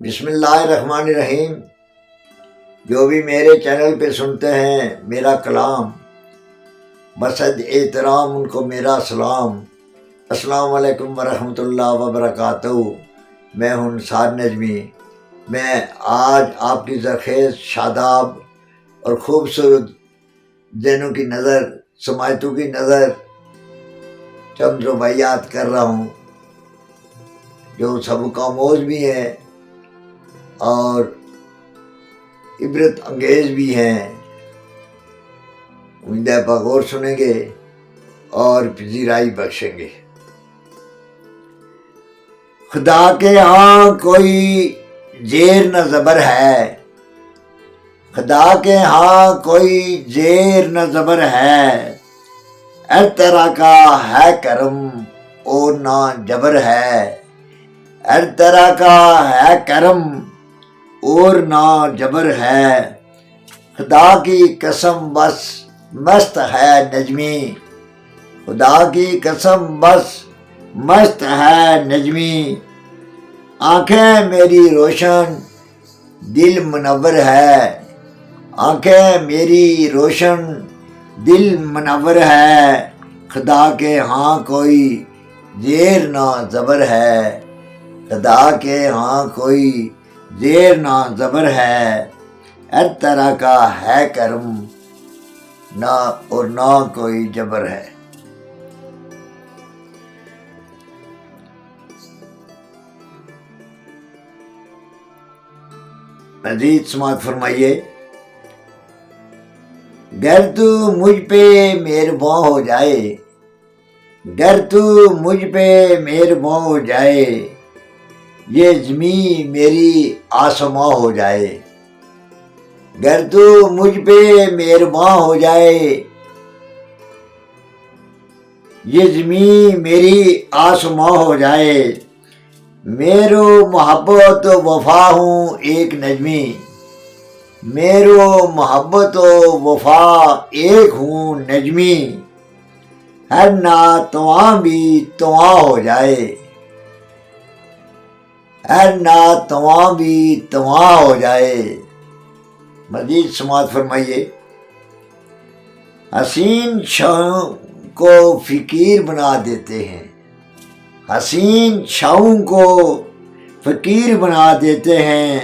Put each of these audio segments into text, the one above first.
بسم اللہ الرحمن الرحیم۔ جو بھی میرے چینل پہ سنتے ہیں میرا کلام، بصد احترام ان کو میرا سلام۔ السلام علیکم ورحمۃ اللہ وبرکاتہ۔ میں ہوں نثار نجمی۔ میں آج آپ کی زرخیز، شاداب اور خوبصورت ذہنوں کی نظر، سماعتوں کی نظر چند رباعیات کر رہا ہوں جو سبق آموز بھی ہیں اور عبرت انگیز بھی ہیں۔ امید ہے بغور سنیں گے اور پذیرائی بخشیں گے۔ خدا کے ہاں کوئی زیر نہ زبر ہے، خدا کے ہاں کوئی زیر نہ زبر ہے، ہر طرح کا ہے کرم اور نہ جبر ہے، ہر طرح کا ہے کرم اور نہ جبر ہے، خدا کی قسم بس مست ہے نجمی، خدا کی قسم بس مست ہے نجمی، آنکھیں میری روشن دل منور ہے، آنکھیں میری روشن دل منور ہے، خدا کے ہاں کوئی زیر نہ زبر ہے، خدا کے ہاں کوئی زیر نہ زبر ہے، ہر طرح کا ہے کرم نہ اور نہ کوئی جبر ہے۔ مزید سماعت فرمائیے۔ گر تو مجھ پہ مہرباں ہو جائے، گر تو مجھ پہ مہرباں ہو جائے، یہ زمین میری آسماں ہو جائے، گر تو مجھ پہ مہرباں ہو جائے، یہ زمین میری آسماں ہو جائے، میرو محبت و وفا ہوں ایک نجمی، میرو محبت و وفا ایک ہوں نجمی، ہر ناتواں بھی تواں ہو جائے، ہر ناتواں بھی تواں ہو جائے۔ مزید سماعت فرمائیے۔ حسین چھاؤں کو فقیر بنا دیتے ہیں، حسین چھاؤں کو فقیر بنا دیتے ہیں،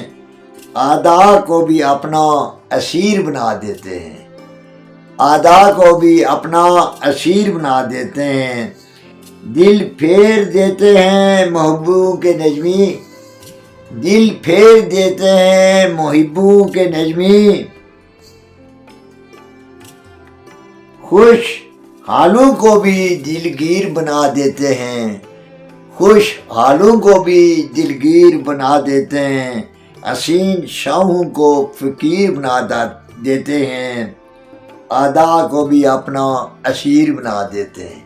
اعداء کو بھی اپنا اسیر بنا دیتے ہیں، اعداء کو بھی اپنا اسیر بنا دیتے ہیں، دل پھیر دیتے ہیں محبوبوں کے نجمی، دل پھیر دیتے ہیں محبوبوں کے نجمی، خوش حالوں کو بھی دلگیر بنا دیتے ہیں، خوش حالوں کو بھی دلگیر بنا دیتے ہیں، حسین شاہوں کو فقیر بنا دیتے ہیں، اعداء کو بھی اپنا اسیر بنا دیتے ہیں۔